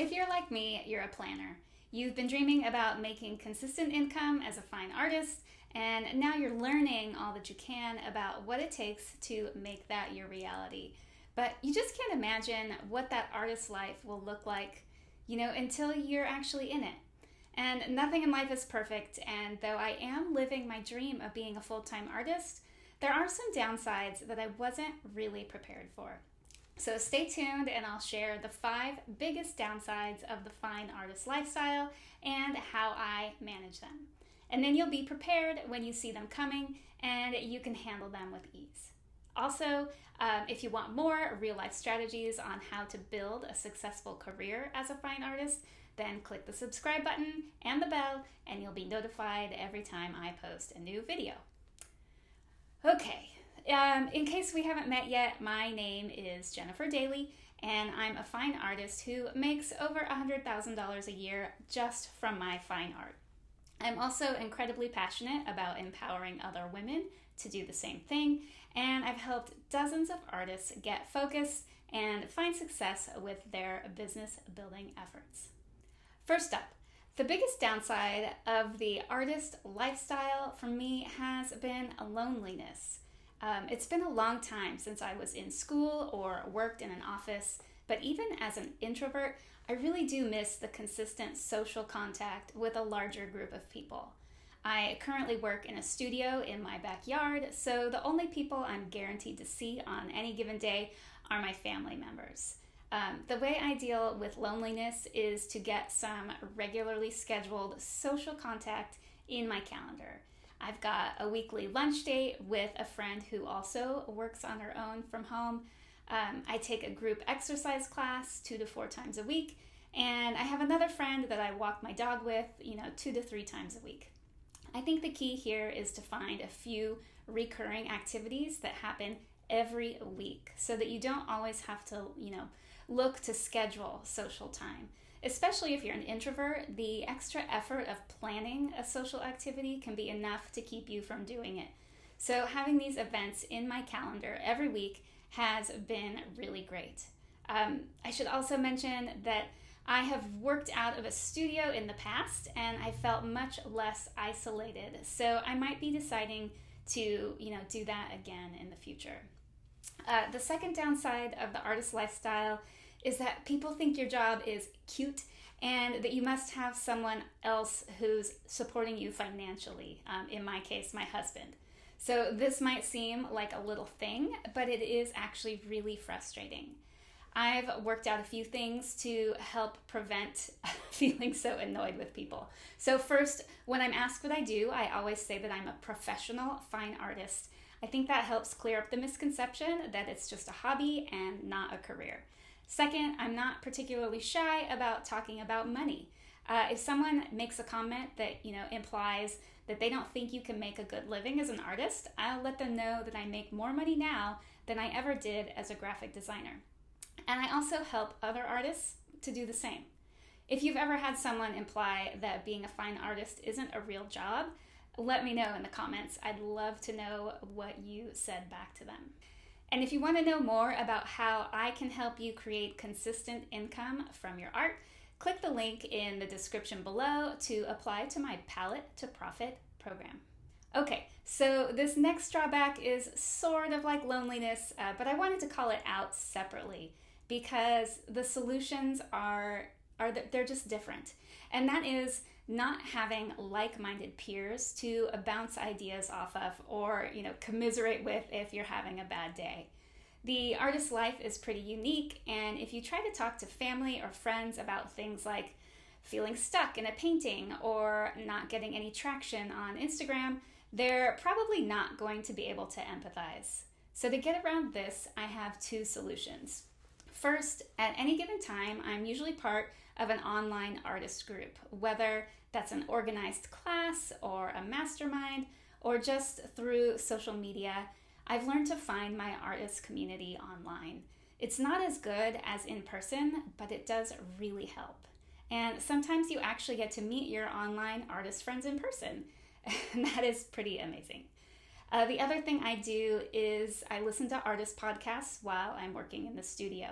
If you're like me, you're a planner. You've been dreaming about making consistent income as a fine artist, and now you're learning all that you can about what it takes to make that your reality. But you just can't imagine what that artist's life will look like, until you're actually in it. And nothing in life is perfect, and though I am living my dream of being a full-time artist, there are some downsides that I wasn't really prepared for. So stay tuned and I'll share the 5 biggest downsides of the fine artist lifestyle and how I manage them. And then you'll be prepared when you see them coming and you can handle them with ease. Also, if you want more real-life strategies on how to build a successful career as a fine artist, then click the subscribe button and the bell and you'll be notified every time I post a new video. Okay. In case we haven't met yet, my name is Jennifer Daly, and I'm a fine artist who makes over $100,000 a year just from my fine art. I'm also incredibly passionate about empowering other women to do the same thing, and I've helped dozens of artists get focus and find success with their business building efforts. First up, the biggest downside of the artist lifestyle for me has been loneliness. It's been a long time since I was in school or worked in an office, but even as an introvert, I really do miss the consistent social contact with a larger group of people. I currently work in a studio in my backyard, so the only people I'm guaranteed to see on any given day are my family members. The way I deal with loneliness is to get some regularly scheduled social contact in my calendar. I've got a weekly lunch date with a friend who also works on her own from home. I take a group exercise class 2 to 4 times a week, and I have another friend that I walk my dog with, 2 to 3 times a week. I think the key here is to find a few recurring activities that happen every week so that you don't always have to, look to schedule social time. Especially if you're an introvert, the extra effort of planning a social activity can be enough to keep you from doing it. So having these events in my calendar every week has been really great. I should also mention that I have worked out of a studio in the past and I felt much less isolated. So I might be deciding to, do that again in the future. The second downside of the artist lifestyle is that people think your job is cute and that you must have someone else who's supporting you financially, in my case, my husband. So this might seem like a little thing, but it is actually really frustrating. I've worked out a few things to help prevent feeling so annoyed with people. So first, when I'm asked what I do, I always say that I'm a professional fine artist. I think that helps clear up the misconception that it's just a hobby and not a career. Second, I'm not particularly shy about talking about money. If someone makes a comment that, implies that they don't think you can make a good living as an artist, I'll let them know that I make more money now than I ever did as a graphic designer. And I also help other artists to do the same. If you've ever had someone imply that being a fine artist isn't a real job, let me know in the comments. I'd love to know what you said back to them. And if you want to know more about how I can help you create consistent income from your art, click the link in the description below to apply to my Palette to Profit program. Okay, so this next drawback is sort of like loneliness, but I wanted to call it out separately because the solutions they're just different. And that is not having like-minded peers to bounce ideas off of or, commiserate with if you're having a bad day. The artist's life is pretty unique, and if you try to talk to family or friends about things like feeling stuck in a painting or not getting any traction on Instagram, they're probably not going to be able to empathize. So to get around this, I have 2 solutions. First, at any given time, I'm usually part of an online artist group, whether that's an organized class or a mastermind or just through social media. I've learned to find my artist community online. It's not as good as in person, but it does really help. And sometimes you actually get to meet your online artist friends in person, and that is pretty amazing. The other thing I do is I listen to artist podcasts while I'm working in the studio.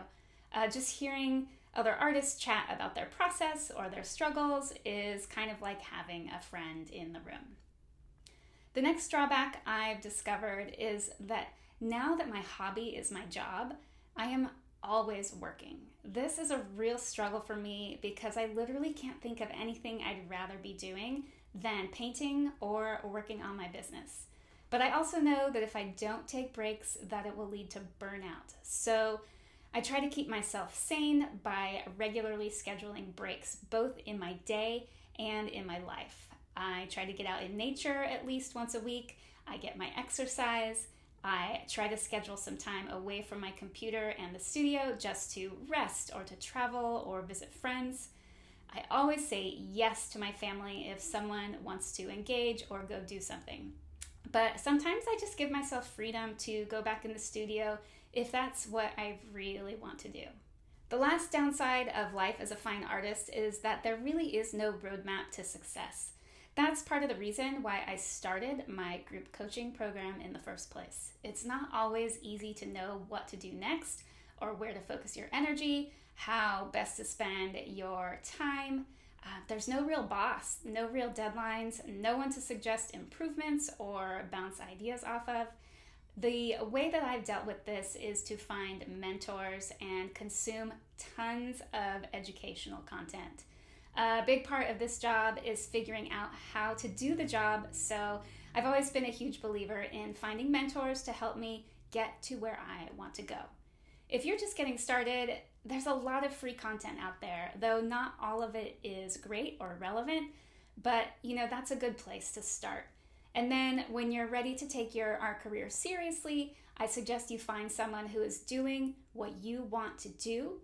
Just hearing other artists chat about their process or their struggles is kind of like having a friend in the room. The next drawback I've discovered is that now that my hobby is my job, I am always working. This is a real struggle for me because I literally can't think of anything I'd rather be doing than painting or working on my business. But I also know that if I don't take breaks, that it will lead to burnout. So I try to keep myself sane by regularly scheduling breaks, both in my day and in my life. I try to get out in nature at least once a week. I get my exercise. I try to schedule some time away from my computer and the studio just to rest or to travel or visit friends. I always say yes to my family if someone wants to engage or go do something. But sometimes I just give myself freedom to go back in the studio if that's what I really want to do. The last downside of life as a fine artist is that there really is no roadmap to success. That's part of the reason why I started my group coaching program in the first place. It's not always easy to know what to do next or where to focus your energy, how best to spend your time. There's no real boss, no real deadlines, no one to suggest improvements or bounce ideas off of. The way that I've dealt with this is to find mentors and consume tons of educational content. A big part of this job is figuring out how to do the job, so I've always been a huge believer in finding mentors to help me get to where I want to go. If you're just getting started, there's a lot of free content out there, though not all of it is great or relevant, but that's a good place to start. And then when you're ready to take your art career seriously, I suggest you find someone who is doing what you want to do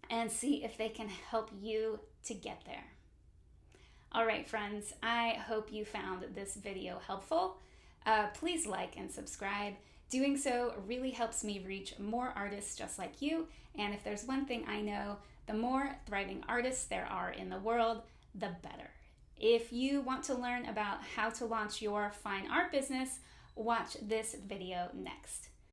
and see if they can help you to get there. All right, friends, I hope you found this video helpful. Please like and subscribe. Doing so really helps me reach more artists just like you. And if there's one thing I know, the more thriving artists there are in the world, the better. If you want to learn about how to launch your fine art business, watch this video next.